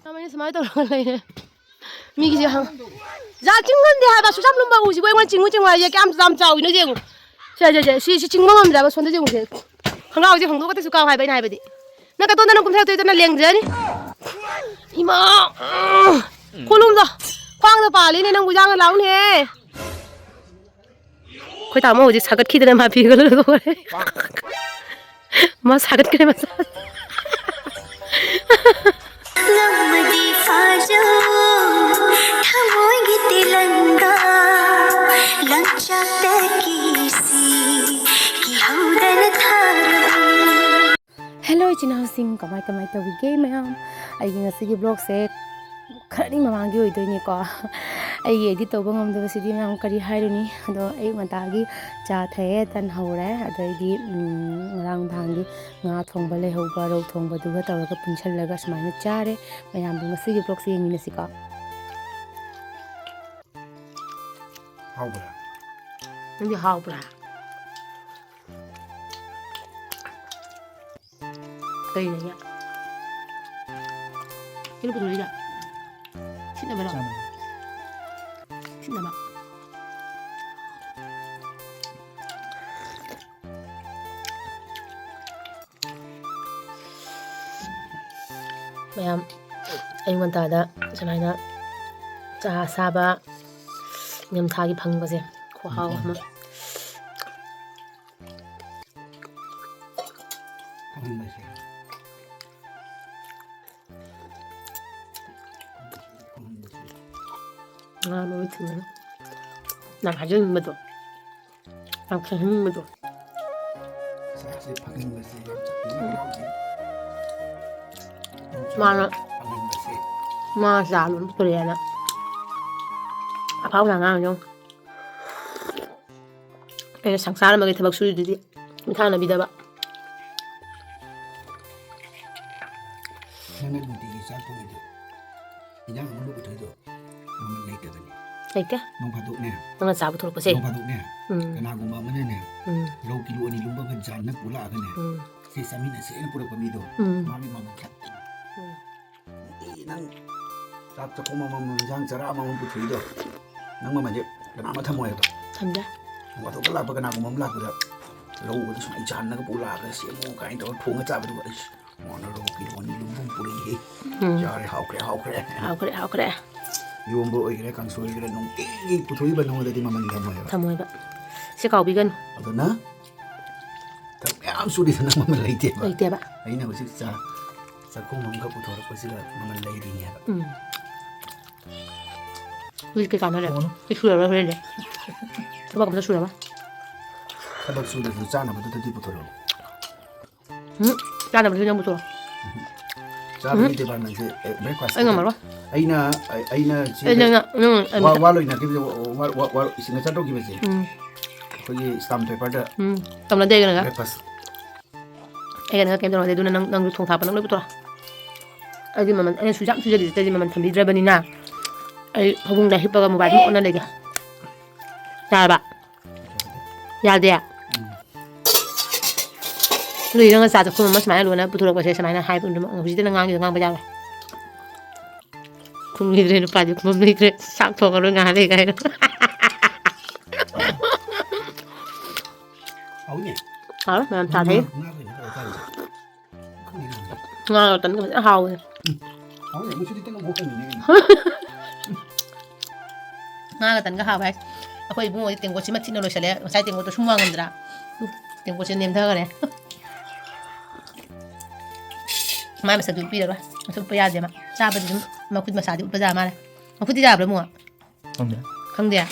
아마니 스마이더 걸레네 미기지 한 자징건데 하바 수삼lum바 우지 왜원 징우징와 이게 깜깜 짜오 이노 제고 자자자 시시 징멍함 잡아 손도 제고 게 한가 오지 한도 같아서 가 하이바이 하이바디 나가 또 나는 꿈새 또 있잖아 랭자니 이마 콜롬다 꽝도 빨리네 난 구장을 나오네 거의 다 먹어 오지 사갓 키드는 마 비글로 그래 뭐 사갓 그래만 사 Hello 이진아우싱 कमाई तौगे ma'am अगी blog से खरनी ममांगी होइदोइनिको अगी एडिट तौब ngamdabasidi मैम करी हाइरुनी अदो अई मतागी चा थाए तन हौरे अदैदी ngarang dhangi nga thongba lehouba ro thongba duga tawraga punchallaga sumaina chare ma'am bu ngasigi blog से yengminasika haubra ngi haubra đây này nhá cái lúc rồi đi ạ xin là bao xin là bao ma'am anh quan ta đã xem này nó cha sa ba nhầm thà cái phăng bao giờ khổ hao mà 너무 드네. 나 가져는 것도. 나 가져는 것도. mà mà già luôn tôi liền ạ pháo là ngang không đây sáng sáng mà cái thabaksu đi đi mình than là bị đâu ạ Đấy cái nó là sao thôi có gì cái nào cũng mà này nè lâu kilo này luôn bao gần chán nó cú lạ cái này thì sao mình sẽ nó cú được bao nhiêu mà đi mà mình chặt năng chặt cho con mà giang chả ra mà mình bứt được năng mà vậy cái nào mà thầm ngoài vậy thầm ra mà thôi cái lạ cái nào cũng mà lạ được lâu cái xoay chán nó cú lạ cái sẽ mua cái đó thùng cái chả được vậy mà nó lâu kilo này luôn không bứt đi giờ này hao cái yombo oigre kanso oigre nong igi puthoi ba nong dadi mamang thamoi ba se kaw bigan adana ta am suri thana mamang leite ba aina basi sa ko mamga puthor pasi la mamang lei ri ya wi ke kana le ke sura ba le ba ka sura ba thabaksu de cha na ba dadi puthor cha na ba nyam puthor cha bi de ba na se breakfast ai ngamar ba aina wa loi na ke wa isina cha do ki bese ko ye stamp paper da tam na de ga na breakfast ai ga na ke do na de du na nang thong tha pa nang loi puthor ai di maman ai su jam su jadi te di maman thambi dra bani na ai phobung da hipa ga mobile mo na le ga ya ba ya de lui nang sa ta ko ma smai lo na puthor ko se smai na hai pun ma ngi de na ngang ba ja baคุณมีเรื่องป่าอยู่คุณมีเรื่องสักทองกับเรื่องงานอะไรกันเอาเนี่ยมันทาที่งานเราตันก็จะเฮาเลยเอาเนี่ยไม่ใช่ที่ตั้งหัวกันอยู่นี่งานเราตันก็เฮาไปเอาไปบุ้งว่าเต็งกูชิมัดที่นรกเฉลี่ยใช้เต็งกูตัวชุ่มว่างกันจ้ะเต็งกูชิเนียมเท่ากันเลยไม่มาสักปีเดียวละมาสักปียาเดียวมาทราบไปถึงมาคุยมาสาธิตอุปจามาเลยมาคุยที่ดาบเลยมั่วครั้งเดียว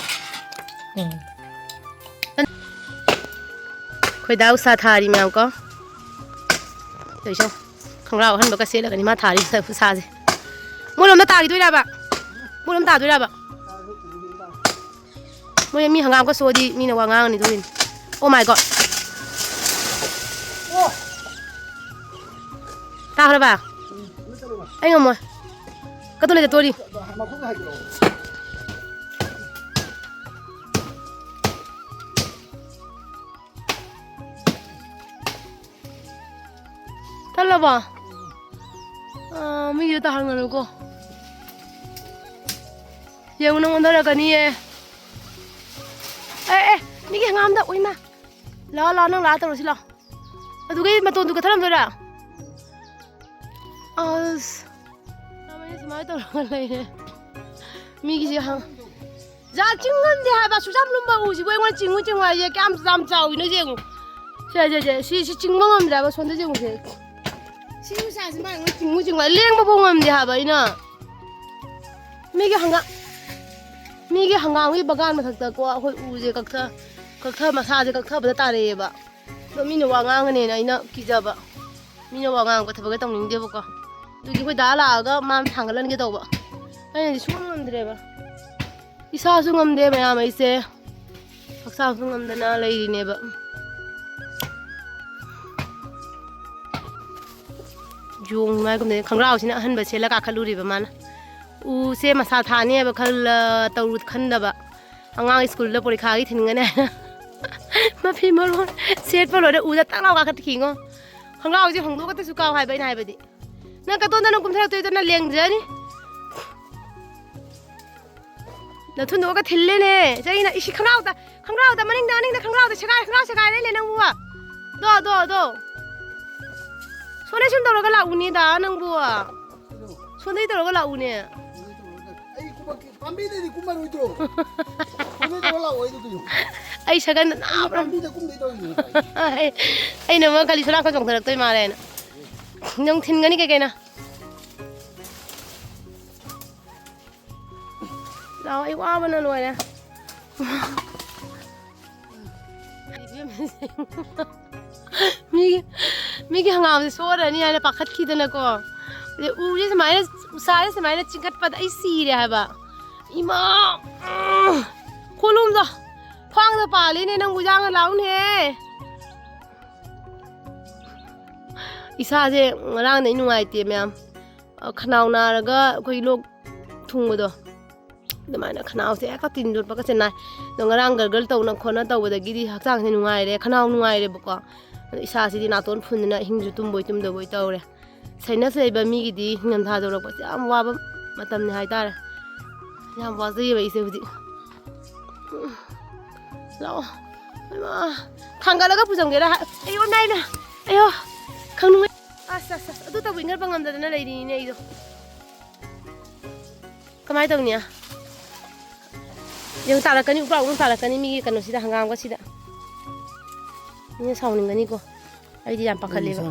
คุยดาวซาทารีแมวก็เดี๋ยวชมของเราหันบอกกระเสียแล้วกันนี่มาทารีใส่ผู้ชายสิมูลมตาด้วยละบะมูลมตาด้วยละบะมูลมีหางามก็โซดีมีนวางางนี่ด้วยโอ้ my god ตาอะไรบ้างไอ้งงมั้ยก็ตัวเล็กตัวดีตาละบ้าง ꯃꯤꯁꯨ ꯇꯥꯍꯟꯒꯅꯨꯀꯣ ꯌꯦꯡꯉꯨ ꯅꯪ ꯑꯣꯟꯊꯔꯛꯀꯅꯤꯌꯦ ꯑꯦ ꯃꯤꯒꯤ ꯍꯪꯒꯥꯝꯗ ꯑꯣꯏꯃ ꯂꯥꯛꯑꯣ ꯅꯪ ꯂꯥꯛꯑ ꯇꯧꯔꯁꯤ ꯂꯥꯛꯑꯣ ꯑꯗꯨꯒꯤ ꯃꯇꯣꯟꯗꯨ ꯀꯠꯊꯔꯝꯗꯣꯏꯔꯥ ꯑꯁ ꯁꯨꯃꯥꯏꯅ ꯇꯧꯔꯒ ꯂꯩꯔꯦ ꯃꯤꯒꯤꯁꯦ ꯖꯥ ꯆꯤꯡꯉꯝꯗꯦ ꯍꯥꯏꯕ ꯁꯨꯖꯥꯝ ꯂꯨꯝꯕ ꯎꯁꯤꯕꯨ ꯑꯩꯉꯣꯟꯗ ꯆꯤꯡꯉꯨ ꯍꯥꯏꯁꯦ ꯀꯌꯥꯝ ꯌꯥꯝ ꯆꯥꯎꯋꯤꯅꯣ ꯌꯦꯡꯉꯨ ꯁꯤ ꯆꯤꯡꯕ ꯉꯝꯗ꯭ꯔꯦꯕ ꯁꯣꯝꯗ ꯌꯦꯡꯉꯨꯁꯦ ꯁꯤ ꯎꯁꯥꯁꯤ ꯃꯥ ꯑꯩꯉꯣꯟꯗ ꯆꯤꯡꯉꯨ ꯂꯦꯡꯕꯐꯥꯎ ꯉꯝꯗꯦ ꯍꯥꯏꯕ ꯑꯩꯅ ꯃꯤꯒꯤ ꯍꯪꯒꯥꯝꯒꯤ ꯕꯒꯥꯟ ꯃꯊꯛꯇꯀꯣ ꯑꯩꯈꯣꯏ ꯎꯁꯦ ꯀꯛꯊ ꯃꯁꯥꯁꯦ ꯀꯛꯊꯕꯗ ꯇꯥꯔꯛꯑꯦꯕ ꯑꯗꯣ ꯃꯤꯅ ꯋꯥ ꯉꯥꯡꯒꯅꯦꯅ ꯑꯩꯅ ꯀꯤꯖꯕ ꯃꯤꯅ ꯋꯥ ꯉꯥꯡꯕ ꯊꯕꯛꯀ ꯇꯧꯅꯤꯡꯗꯦꯕꯀꯣ ꯑꯗꯨꯒꯤ ꯑꯩꯈꯣꯏ ꯗꯥ ꯂꯥꯛꯑꯒ ꯃꯥꯅ ꯊꯥꯡꯒꯠꯍꯟꯒꯦ ꯇꯧꯕ ꯑꯩꯅꯗꯤ ꯁꯨꯡꯉꯝ ꯉꯝꯗ꯭ꯔꯦꯕ ꯏꯁꯥꯁꯨ ꯉꯝꯗꯦ ꯃꯌꯥꯝ ꯑꯩꯁꯦ ꯍꯛꯆꯥꯡꯁꯨ ꯉꯝꯗꯅ ꯂꯩꯔꯤꯅꯦꯕ ꯌꯣꯡ ꯉꯥꯏꯒꯨꯝꯗꯅ ꯈꯣꯡꯒ꯭ꯔꯥꯎꯁꯤꯅ ꯑꯍꯟꯕ ꯁꯦꯠꯂ ꯀꯥꯈꯠꯂꯨꯔꯤꯕ ꯃꯥꯅ ꯎꯁꯦ ꯃꯁꯥ ꯊꯥꯅꯦꯕ ꯈꯟꯗꯕ ꯑꯉꯥꯡ ꯁ꯭ꯀꯨꯜꯗ ꯄꯣꯔꯤꯈꯥꯒꯤ ꯊꯤꯟꯒꯅꯤ ꯍꯥꯏꯅ ꯃꯐꯤ ꯃꯔꯣꯟ ꯁꯦꯠꯄ ꯂꯣꯏꯔꯦ ꯎꯗ ꯇꯥꯛ ꯂꯥꯎ ꯀꯥꯈꯠꯈꯤꯉꯣ ꯈꯣꯡꯒ꯭ꯔꯥꯎꯁꯦ ꯍꯣꯡꯗꯣꯛꯀꯇꯁꯨ ꯀꯥꯎ ꯍꯥꯏꯕ ꯑꯩꯅ ꯍꯥꯏꯕꯗꯤ ꯅꯪ ꯀꯇꯣꯟꯗ ꯅꯪ ꯀꯨꯝꯊꯔꯛꯇꯣꯏꯗꯣ ꯅꯪ ꯂꯦꯡꯖꯅꯤ ꯅꯊꯨꯟꯗꯣꯛꯑꯒ ꯊꯤꯜꯂꯦꯅꯦ ꯆꯩꯅ ꯏꯁꯤ ꯈꯣꯡꯒ꯭ꯔꯥꯎꯗ ꯃꯅꯤꯡꯗ ꯈꯣꯡꯒ꯭ꯔꯥꯎ ꯁꯦꯒꯥꯏꯔꯦꯅꯦ ꯅꯪꯕꯨ ꯗꯣ ꯁꯣꯟꯗꯩ ꯁꯨꯝ ꯇꯧꯔꯒ ꯂꯥꯛꯎꯅꯦꯗ ꯅꯪꯕꯨ ꯁꯣꯟꯗꯩ ꯇꯧꯔꯒ ꯂꯥꯛꯎꯅꯦ ꯄꯥꯝꯕꯤꯗꯗꯤ ꯀꯨꯝꯃꯔꯣꯏꯗ꯭ꯔꯣ ꯁꯣꯟꯗꯩ ꯂꯥꯛꯑꯣ ꯑꯩ ꯁꯒꯟꯗ ꯄꯥꯝꯕꯤꯗ ꯀꯨꯝꯗꯩ ꯇꯧꯔꯤꯅꯦ ꯑꯩꯅ ꯑꯃ ꯈꯜꯂꯤ ꯁꯣꯂꯥꯛꯀ ꯆꯣꯡꯊꯔꯛꯇꯣꯏ ꯃꯥꯜꯂꯦꯅ ꯅꯪ ꯊꯤꯟꯒꯅꯤ ꯀꯩꯀꯩꯅ ꯂꯥꯛꯑꯣ ꯑꯩ ꯋꯥꯕꯅ ꯂꯣꯏꯔꯦ ꯃꯤꯒꯤ ꯍꯪꯒꯥꯝꯁꯦ ꯁꯣꯔꯅꯤ ꯍꯥꯏꯅ ꯄꯥꯈꯠꯈꯤꯗꯅꯀꯣ ꯎꯁꯦ ꯁꯨꯃꯥꯏꯅ ꯎꯁꯥꯁꯦ ꯁꯨꯃꯥꯏꯅ ꯆꯤꯡꯈꯠꯄꯗ ꯑꯩ ꯁꯤꯔꯦ ꯍꯥꯏꯕ 이마 콜롬다 팡다 빨리네 ꯅꯪ 무장을 나오네 이사제 ngaraꯡ ꯅ ꯅꯨꯡꯉꯥꯏꯇꯦ ꯃꯌꯥꯝ ꯈꯅꯥꯎ ꯅꯥꯔꯒ ꯑꯩꯈꯣꯏ ꯂꯣꯛ ꯊꯨꯡꯕꯗꯣ ꯑꯗꯨꯃꯥꯏꯅ ꯈꯅꯥꯎꯁꯦ ꯍꯦꯛꯇ ꯇꯤꯟ ꯌꯣꯠꯄꯒꯁꯦ ꯅꯥꯏ ꯑꯗꯣ ꯉꯔꯥꯡ ꯒꯔꯒꯜ ꯇꯧꯅ ꯈꯣꯠꯅ ꯇꯧꯕꯗꯒꯤꯗꯤ ꯍꯛꯆꯥꯡꯁꯦ ꯅꯨꯡꯉꯥꯏꯔꯦ ꯈꯅꯥꯎ ꯅꯨꯡꯉꯥꯏꯔꯦꯕꯀꯣ ꯑꯗꯣ ꯏꯁꯥꯁꯤꯗꯤ ꯅꯥꯇꯣꯟ ꯐꯨꯟꯗꯅ ꯑꯍꯤꯡꯁꯨ ꯇꯨꯝꯕꯣꯏ ꯇꯨꯝꯗꯕꯣꯏ ꯇꯧꯔꯦ ꯁꯥꯏꯅꯁ ꯂꯩꯕ ꯃꯤꯒꯤꯗꯤ ꯅꯤꯡꯊꯝꯊꯥ ꯌꯧꯔꯛꯄꯁꯦ ꯌꯥꯝ ꯋꯥꯕ ꯃꯇꯝꯅꯤ ꯍꯥꯏꯇꯥꯔꯦ ꯌꯥꯝ ꯋꯥꯖꯩꯌꯦꯕ ꯑꯩꯁꯦ ꯍꯧꯖꯤꯛ ꯂꯥꯛꯑꯣ ꯊꯥꯡꯒꯠꯂꯒ ꯄꯨꯖꯪꯒꯦꯔꯥ ꯑꯌꯣ ꯅꯥꯏꯅ ꯑꯌꯣ ꯈꯪꯅꯨꯡꯉꯥꯏ ꯑꯁ ꯑꯗꯨ ꯇꯧꯕ ꯏꯟꯈꯠꯄ ꯉꯝꯗꯗꯅ ꯂꯩꯔꯤꯅꯤꯅꯦ ꯑꯩꯗꯣ ꯀꯃꯥꯏꯅ ꯇꯧꯅꯤ ꯌꯦꯡ ꯇꯥꯔꯛꯀꯅꯤ ꯎꯄꯥꯛ ꯇꯥꯔꯛꯀꯅꯤ ꯃꯤꯒꯤ ꯀꯩꯅꯣꯁꯤꯗ ꯍꯪꯒꯥꯝꯒꯁꯤꯗ ꯃꯤꯅ ꯁꯥꯎꯅꯤꯡꯒꯅꯤꯀꯣ ꯑꯩꯗꯤ ꯌꯥꯝ ꯄꯥꯈꯠꯂꯦꯕ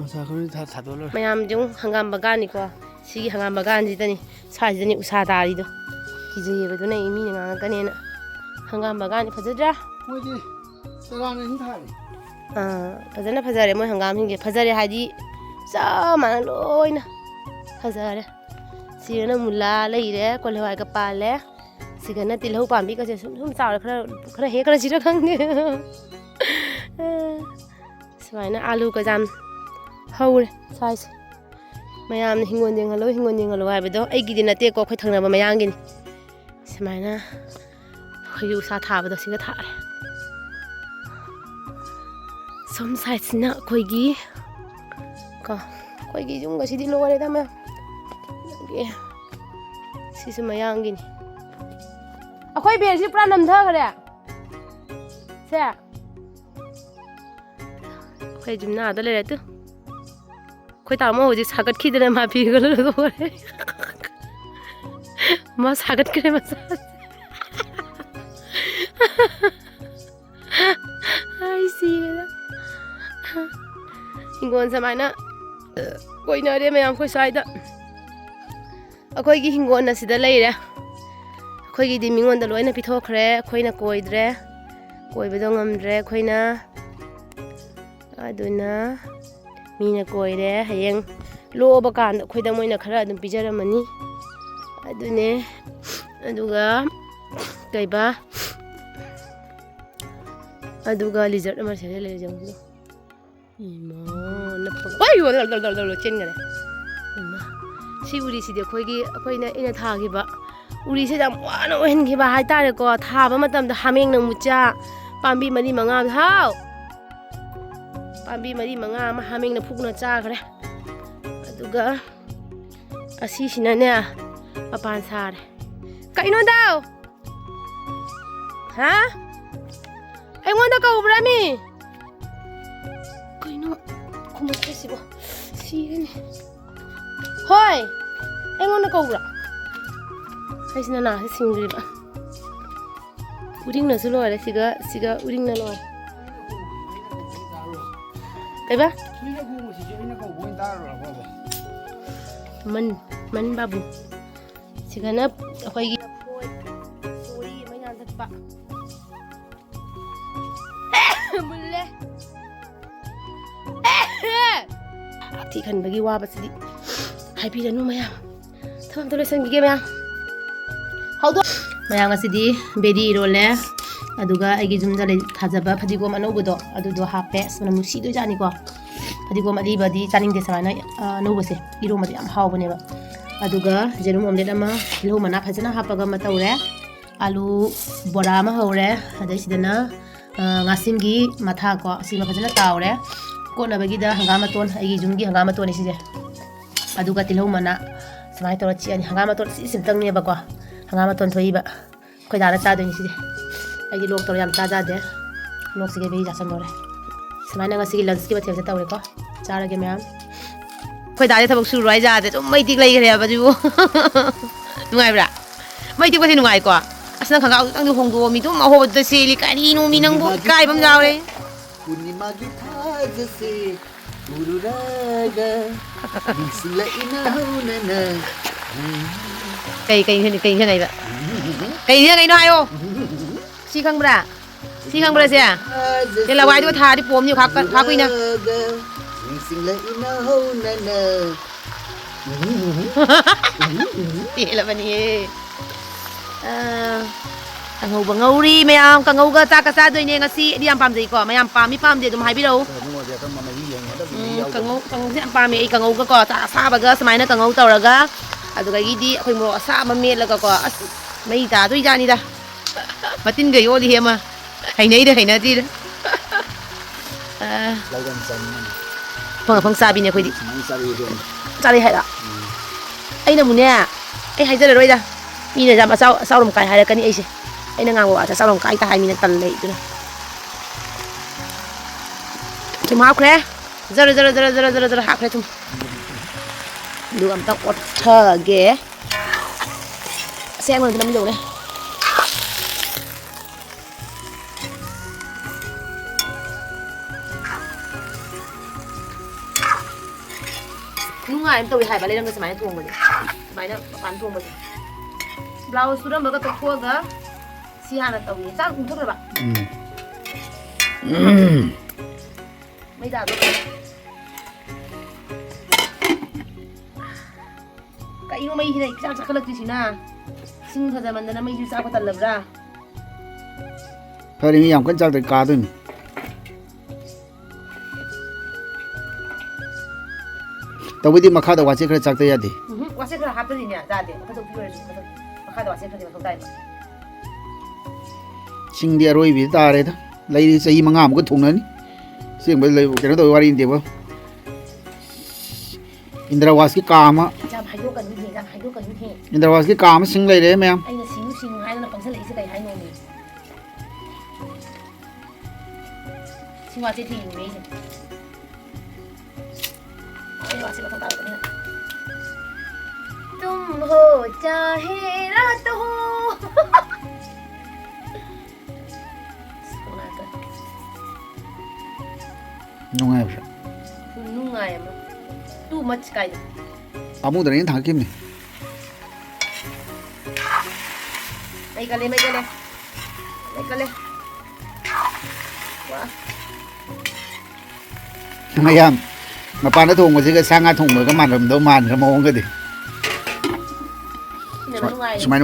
ꯃꯌꯥꯝ ꯌꯦꯡꯉꯨ ꯍꯪꯒꯥꯝ ꯕꯒꯥꯟꯅꯤꯀꯣ ꯁꯤꯒꯤ ꯍꯪꯒꯥꯝ ꯕꯒꯥꯟꯁꯤꯗꯅꯤ ꯁ꯭ꯋꯥꯏꯁꯤꯗꯅꯤ ꯎꯁꯥ ꯇꯥꯔꯤꯗꯣ ꯀꯤꯖꯩꯌꯦꯕ ꯑꯗꯨꯅ ꯑꯩ ꯃꯤꯅ ꯉꯥꯡꯉꯛꯀꯅꯦꯅ ꯍꯪꯒꯥꯝ ꯕꯒꯥꯟꯅꯤ ꯐꯖꯗ꯭ꯔꯥ ꯃꯣꯏꯗꯤ ꯇꯒꯥꯡꯅ ꯍꯤꯡ ꯊꯥꯔꯦ ꯐꯖꯅ ꯐꯖꯔꯦ ꯃꯣꯏ ꯍꯪꯒꯥꯝꯁꯤꯡꯁꯦ ꯐꯖꯔꯦ ꯍꯥꯏꯗꯤ ꯆꯞ ꯃꯥꯟꯅ ꯂꯣꯏꯅ ꯐꯖꯔꯦ ꯁꯤꯒꯅ ꯃꯨꯂꯥ ꯂꯩꯔꯦ ꯀꯣꯜ ꯍꯋꯥꯏꯒ ꯄꯥꯜꯂꯦ ꯁꯤꯒꯅ ꯇꯤꯜꯍꯧ ꯄꯥꯝꯕꯤꯒꯁꯦ ꯁꯨꯝ ꯆꯥꯎꯔꯦ ꯈꯔ ꯍꯦꯛꯈ꯭ꯔꯁꯤꯔ ꯈꯪꯗꯦ ꯁꯨꯃꯥꯏꯅ ꯑꯥꯂꯨꯒ ꯌꯥꯝ ꯍꯧꯔꯦ ꯁ꯭ꯋꯥꯏꯁꯦ ꯃꯌꯥꯝꯅ ꯍꯤꯡꯒꯣꯜ ꯌꯦꯡꯍꯜꯂꯣ ꯍꯥꯏꯕꯗꯣ ꯑꯩꯒꯤꯗꯤ ꯅꯠꯇꯦꯀꯣ ꯑꯩꯈꯣꯏ ꯊꯪꯅꯕ ꯃꯌꯥꯝꯒꯤꯅꯤ ꯁꯨꯃꯥꯏꯅ ꯑꯩꯈꯣꯏꯒꯤ ꯎꯁꯥ ꯊꯥꯕꯗꯣ ꯁꯤꯒ ꯊꯥꯔꯦ ꯁꯣꯝ ꯁꯥꯏꯠꯁꯤꯅ ꯑꯩꯈꯣꯏꯒꯤ ꯌꯨꯝꯒꯁꯤꯗꯤ ꯂꯣꯏꯔꯦꯗ ꯃꯌꯥꯝ ꯁꯤꯁꯨ ꯃꯌꯥꯡꯒꯤꯅꯤ ꯑꯩꯈꯣꯏ ꯕꯦꯒꯁꯤ ꯄꯨꯔꯥ ꯅꯝꯊꯈ꯭ꯔꯦ ꯁꯦ ꯑꯩꯈꯣꯏ ꯖꯨꯝꯅꯥꯗ ꯂꯩꯔꯦ ꯇꯨ ꯑꯩꯈꯣꯏ ꯇꯥꯃꯣ ꯍꯧꯖꯤꯛ ꯁꯥꯒꯠꯈꯤꯗꯅ ꯃꯥ ꯐꯤꯒ ꯂꯣꯏꯔꯦ ꯃꯥ ꯁꯥꯒꯠꯈ꯭ꯔꯦ ꯃꯆꯥ ꯑꯩ ꯁꯤꯔꯦꯗ ꯍꯤꯡꯒꯣꯜ ꯁꯨꯃꯥꯏꯅ ꯀꯣꯏꯅꯔꯦ ꯃꯌꯥꯝ ꯑꯩꯈꯣꯏ ꯁ꯭ꯋꯥꯏꯗ ꯑꯩꯈꯣꯏꯒꯤ ꯍꯤꯡꯒꯣꯜ ꯑꯁꯤꯗ ꯂꯩꯔꯦ ꯑꯩꯈꯣꯏꯒꯤꯗꯤ ꯃꯤꯉꯣꯟꯗ ꯂꯣꯏꯅ ꯄꯤꯊꯣꯛꯈ꯭ꯔꯦ ꯑꯩꯈꯣꯏꯅ ꯀꯣꯏꯗ꯭ꯔꯦ ꯀꯣꯏꯕꯗꯣ ꯉꯝꯗ꯭ꯔꯦ ꯑꯩꯈꯣꯏꯅ ꯑꯗꯨꯅ ꯃꯤꯅ ꯀꯣꯏꯔꯦ ꯍꯌꯦꯡ ꯂꯣꯛꯑꯕ ꯀꯥꯟꯗ ꯑꯩꯈꯣꯏꯗ ꯃꯣꯏꯅ ꯈꯔ ꯑꯗꯨꯝ ꯄꯤꯖꯔꯝꯃꯅꯤ ꯑꯗꯨꯅꯦ ꯑꯗꯨꯒ ꯀꯩꯕ ꯑꯗꯨꯒ ꯂꯤꯖꯔꯠ ꯑꯃ ꯁꯦꯠꯂ ꯂꯩꯔꯦ ꯖꯪꯕꯗꯣ ꯏꯃꯥ ꯅꯞꯄꯒ ꯆꯦꯟꯈꯔꯦ ꯏꯃꯥ ꯁꯤ ꯎꯔꯤꯁꯤꯗꯤ ꯑꯩꯅ ꯊꯥꯈꯤꯕ ꯎꯔꯤꯁꯦ ꯌꯥꯝ ꯋꯥꯅ ꯑꯣꯏꯍꯟꯈꯤꯕ ꯍꯥꯏꯇꯥꯔꯦꯀꯣ ꯊꯥꯕ ꯃꯇꯝꯗ ꯍꯥꯃꯦꯡꯅ ꯃꯨꯠꯆꯥ ꯄꯥꯝꯕꯤ 4-5 ꯍꯥꯎ ꯄꯥꯝꯕꯤ 4-5 ꯑꯃ ꯍꯥꯃꯦꯡꯅ ꯐꯨꯛꯅ ꯆꯥꯈ꯭ꯔꯦ ꯑꯗꯨꯒ ꯑꯁꯤꯁꯤꯅꯅꯦ ꯃꯄꯥꯟ ꯁꯥꯔꯦ ꯀꯩꯅꯣ ꯗꯥꯎ ꯍꯥ ꯑꯩꯉꯣꯟꯗ ꯀꯧꯕ꯭ꯔꯥꯃꯤ ꯀꯩꯅꯣ ꯈꯨꯝꯃꯛꯇ꯭ꯔꯤꯁꯤꯕꯣ ꯁꯤꯔꯦꯅꯦ ꯍꯣꯏ ꯑꯩꯉꯣꯟꯗ ꯀꯧꯕ꯭ꯔꯥ ꯑꯩꯁꯤꯅ ꯅꯥꯁꯤ ꯁꯤꯡꯈ꯭ꯔꯤꯕ 우링ꯅꯁꯨ ꯂꯣꯏꯔꯦ siga 우링ꯅ ꯂꯣꯏꯔꯦ ꯀꯩꯕ ꯃꯟ ꯕꯥꯕꯨ ꯁꯤꯒꯅ ꯑꯩꯈꯣꯏꯒꯤ ꯁꯣꯔꯤ ꯑꯃ ꯌꯥꯟꯊꯠꯄ ꯃꯨꯜꯂꯦ ꯍꯥꯊꯤ ꯈꯟꯕꯒꯤ ꯋꯥꯕꯁꯤꯗꯤ ꯍꯥꯏꯕꯤꯔꯅꯨ ꯃꯌꯥꯝ ꯊꯕꯛ ꯑꯝꯇ ꯂꯣꯏꯁꯟꯈꯤꯒꯦ ꯃꯌꯥꯝ ꯉꯁꯤꯗꯤ ꯕꯦꯔꯤ ꯏꯔꯣꯜꯂꯦ ꯑꯗꯨꯒ ꯑꯩꯒꯤ ꯌꯨꯝꯗ ꯊꯥꯖꯕ ꯐꯗꯤꯒꯣꯝ ꯑꯅꯧꯕꯗꯣ ꯑꯗꯨꯗꯣ ꯍꯥꯞꯄꯦ ꯃꯅꯝ ꯅꯨꯡꯁꯤꯗꯣꯏꯖꯥꯠꯅꯤꯀꯣ ꯐꯗꯤꯒꯣꯝ ꯑꯔꯤꯕꯗꯤ ꯆꯥꯅꯤꯡꯗꯦ ꯁꯨꯃꯥꯏꯅ ꯑꯅꯧꯕꯁꯦ ꯏꯔꯣꯝꯕꯗ ꯌꯥꯝ ꯍꯥꯎꯕꯅꯦꯕ ꯑꯗꯨꯒ ꯖꯦꯔꯨꯝ ꯑꯣꯝꯂꯦꯠ ꯑꯃ ꯇꯤꯜꯍꯧ ꯃꯅꯥ ꯐꯖꯅ ꯍꯥꯞꯄꯒ ꯑꯃ ꯇꯧꯔꯦ ꯑꯂꯨ ꯕꯣꯔꯥ ꯑꯃ ꯍꯧꯔꯦ ꯑꯗꯩ ꯁꯤꯗꯅ ꯉꯥꯁꯤꯡꯒꯤ ꯃꯊꯥ ꯀꯣ ꯁꯤꯃ ꯐꯖꯅ ꯇꯥꯎꯔꯦ ꯀꯣꯠꯅꯕꯒꯤꯗ ꯍꯪꯒꯥꯝ ꯃꯇꯣꯟ ꯑꯩꯒꯤ ꯌꯨꯝꯒꯤ ꯍꯪꯒꯥꯝ ꯃꯇꯣꯟꯅꯤ ꯁꯤꯁꯦ ꯑꯗꯨꯒ ꯇꯤꯜꯍꯧ ꯃꯅꯥ ꯁꯨꯃꯥꯏꯅ ꯇꯧꯔ ꯆꯤꯛꯑꯅꯤ ꯍꯪꯒꯥꯝ ꯃꯇꯣꯟ ꯁꯤꯝꯇꯪꯅꯦꯕꯀꯣ ꯍꯪꯒꯥꯝ ꯃꯇꯣꯟ ꯊꯣꯛꯏꯕ ꯑꯩꯈꯣꯏ ꯗꯥꯅ ꯆꯥꯗꯣꯏꯅꯤ ꯁꯤꯁꯦ ꯑꯩꯗꯤ ꯂꯣꯛ ꯇꯧꯔ ꯌꯥꯝ ꯆꯥꯗꯦ ꯂꯣꯛꯁꯤꯒ ꯕꯦꯔꯤ ꯆꯥꯁꯟꯗꯣꯔꯦ ꯁꯨꯃꯥꯏꯅ ꯉꯁꯤꯒꯤ ꯂꯟꯁꯀꯤ ꯃꯊꯦꯜꯁꯦ ꯇꯧꯔꯦꯀꯣ ꯆꯥꯔꯒꯦ ꯃꯌꯥꯝ ꯑꯩꯈꯣꯏ ꯗꯥꯗꯤ ꯊꯕꯛ ꯁꯨꯔꯨ ꯍꯥꯏ ꯌꯥꯗꯦ ꯑꯗꯨꯝ ꯃꯩ ꯇꯤꯛ ꯂꯩꯈ꯭ꯔꯦꯕ ꯑꯗꯨꯕꯨ ꯅꯨꯡꯉꯥꯏꯕ꯭ꯔꯥ ꯃꯩ ꯇꯤꯛꯄꯁꯦ ꯅꯨꯡꯉꯥꯏꯀꯣ ꯑꯁ ꯅꯪ ꯈꯪꯒꯥꯎ ꯈꯤꯇꯪꯗꯤ ꯍꯣꯡꯗꯣꯛꯑꯣ ꯃꯤ ꯑꯗꯨꯝ ꯑꯍꯣꯕꯗꯨꯗ ꯁꯦꯠꯂꯤ ꯀꯔꯤꯅꯣ ꯃꯤ ꯅꯪꯕꯨ ꯏꯀꯥꯏꯕ ꯑꯃ ꯌꯥꯎꯔꯦ ꯄꯨꯔꯅꯤꯃꯥꯒꯤ ꯊꯥꯖꯁꯦ ꯎꯔꯨꯔꯒ ꯅꯤꯡꯁꯤꯡꯂꯛꯏꯅ ꯍꯧꯅꯅ ꯀꯩꯅꯣ ꯍꯥꯏꯌꯣ ꯁꯤ ꯈꯪꯕ꯭ꯔꯥ ꯁꯦ ꯂꯋꯥꯏꯗꯨꯒ ꯊꯥꯔꯗꯤ ꯄꯣꯝꯅꯤ ꯈꯥ ꯀꯨꯏꯅ ꯅꯤꯡꯁꯤꯡꯂꯛꯏꯅ ꯍꯧꯅꯅ ꯄꯦꯜꯂꯕꯅꯤꯍꯦ ꯀꯥꯡꯉꯧꯕ ꯉꯧꯔꯤ ꯃꯌꯥꯝ ꯀꯥꯡꯉꯧꯒ ꯆꯥꯛꯀ ꯆꯥꯗꯣꯏꯅꯦ ꯉꯁꯤ ꯑꯩꯗꯤ ꯌꯥꯝ ꯄꯥꯝꯖꯩꯀꯣ ꯃꯌꯥꯝ ꯄꯥꯝꯗꯦ ꯑꯗꯨꯝ ꯍꯥꯏꯕꯤꯔꯛꯎ ꯀꯥꯡꯉꯧꯁꯦ ꯌꯥꯝ ꯄꯥꯝꯃꯦ ꯑꯩ ꯀꯥꯡꯉꯧꯒꯀꯣ ꯆꯥꯛ ꯑꯁꯥꯕꯒ ꯁꯨꯃꯥꯏꯅ ꯀꯥꯡꯉꯧ ꯇꯧꯔꯒ ꯑꯗꯨꯗꯒꯤꯗꯤ ꯑꯩꯈꯣꯏ ꯃꯣꯔꯣꯛ ꯑꯁꯥꯕ ꯃꯦꯠꯂꯒꯀꯣ ꯑꯁ ꯃꯩ ꯇꯥꯗꯣꯏꯖꯥꯠꯅꯤꯗ ꯃꯇꯤꯟꯒ ꯌꯣꯜꯂꯤꯍꯦ ꯑꯃ ꯍꯩꯅꯩꯗ ꯍꯩꯅꯗ꯭ꯔꯤꯗ ꯑꯐꯪ ꯆꯥꯕꯤꯅꯦ ꯑꯩꯈꯣꯏꯗꯤ ꯆꯥꯔꯤ ꯍꯥꯏꯔ ꯑꯩꯅ ꯑꯃꯨꯛꯅꯦ ꯑꯩ ꯍꯥꯏꯖꯔꯔꯣꯏꯗ ꯃꯤꯅ ꯌꯥꯝ ꯑꯆꯥꯎꯔꯝ ꯀꯥꯏ ꯍꯥꯏꯔꯛꯀꯅꯤ ꯑꯩꯁꯦ ꯑꯩꯅ ꯉꯥꯡꯕ ꯋꯥꯁꯦ ꯑꯆꯥꯎꯔꯝ ꯀꯥꯏ ꯍꯥꯏꯃꯤꯅ ꯇꯜꯂꯦ ꯑꯗꯨꯅ ꯊꯨꯝ ꯍꯥꯞꯈ꯭ꯔꯦ ꯖꯔ ꯍꯥꯞꯈ꯭ꯔꯦ ꯊꯨꯝ ꯑꯗꯨꯒ ꯑꯝꯇꯪ ꯑꯣꯠꯊꯒꯦ ꯑꯁꯦꯡꯕꯗꯨꯅ ꯑꯃ ꯌꯧꯔꯦ ꯅꯨꯡꯉꯥꯏ ꯑꯃ ꯇꯧꯋꯤ ꯍꯥꯏꯕ ꯂꯩꯔꯪꯒ ꯁꯨꯃꯥꯏꯅ ꯊꯣꯡꯕꯁꯦ ꯁꯨꯃꯥꯏꯅ ꯃꯄꯥꯟ ꯊꯣꯡꯕꯁꯦ ꯕ꯭ꯂꯥꯎꯁ ꯁꯨꯔꯝꯕꯒ ꯇꯣꯛꯊꯣꯛꯑꯒ ꯁꯤ ꯍꯥꯟꯅ ꯇꯧꯏ ꯆꯥꯛ ꯊꯣꯛꯈ꯭ꯔꯕ ꯃꯩ ꯇꯥꯗꯣ ꯀꯩꯅꯣ ꯃꯩꯁꯤꯅ ꯏꯆꯥꯛ ꯆꯥꯈꯠꯂꯛꯇ꯭ꯔꯤꯁꯤꯅ ꯏꯁꯤꯡ ꯐꯖꯃꯟꯗꯅ ꯃꯩꯁꯨ ꯆꯥꯛꯄ ꯇꯜꯂꯕ꯭ꯔꯥ ꯐꯔꯦ ꯃꯤ ꯌꯥꯝ ꯀꯟꯅ ꯆꯥꯛꯇ꯭ꯔꯦ ꯀꯥꯗꯣꯏꯅꯤ ꯇꯧꯕꯗꯤ ꯃꯈꯥꯗ ꯋꯥꯆꯦ ꯈꯔ ꯆꯥꯛꯇ ꯌꯥꯗꯦ ꯋꯥꯆꯦ ꯈꯔ ꯍꯥꯞꯇ꯭ꯔꯗꯤꯅꯦ ꯌꯥꯗꯦ ꯃꯊꯛꯇ ꯑꯣꯏꯔꯁꯨ ꯃꯈꯥꯗ ꯋꯥꯆꯦ ꯈꯔꯗꯤ ꯃꯊꯧ ꯇꯥꯏꯕ ꯁꯤꯡꯗꯤ ꯑꯔꯣꯏꯕꯤꯗ ꯇꯥꯔꯦꯗ ꯂꯩꯔꯤ ꯆꯍꯤ 5 ꯑꯃꯨꯛꯀ ꯊꯣꯡꯅꯅꯤ ꯁꯦꯡꯕ ꯀꯩꯅꯣ ꯇꯧꯕ ꯋꯥꯔꯤ ꯅꯠꯇꯦꯕ ꯏꯟꯗ꯭ꯔꯋꯥꯁꯀꯤ ꯀꯥ ꯑꯃ ꯏꯟꯗ꯭ꯔꯋꯥꯁꯀꯤ ꯀꯥ ꯑꯃ ꯁꯤꯡ ꯂꯩꯔꯦ ꯃꯌꯥꯝ ꯑꯩꯅ ꯁꯤꯡꯉꯨ ꯍꯥꯏꯗꯅ ꯄꯪꯁꯜꯂꯛꯏꯁꯦ ꯀꯩ ꯍꯥꯏꯅꯣꯃꯤ ꯁꯤꯡ ꯋꯥꯆꯦ ꯊꯤꯔꯤꯅꯦ ꯑꯩꯁꯦ ꯑꯩ ꯋꯥꯆꯦ ꯃꯊꯧ ꯇꯥꯔꯛꯄꯅꯤꯅ तुम हो चाहे रात हो ꯅꯨꯡꯉꯥꯏꯕ꯭ꯔꯥ ꯅꯨꯡꯉꯥꯏ ꯑꯃ too much ꯀꯥꯏꯗ ꯑꯃꯨꯗꯅ ꯊꯥꯛꯈꯤꯕꯅꯤ ꯃꯩꯀꯜꯂꯦ ꯃꯌꯥꯝ ꯃꯄꯥꯟꯗ ꯊꯣꯡꯕꯁꯤꯒ ꯁꯥ ꯉꯥ ꯊꯣꯡꯕꯒ ꯃꯥꯟꯅꯔꯝꯗꯧ ꯃꯥꯟꯈ꯭ꯔ ꯃꯑꯣꯡꯒꯗꯤ ꯁꯨꯃꯥꯏꯅ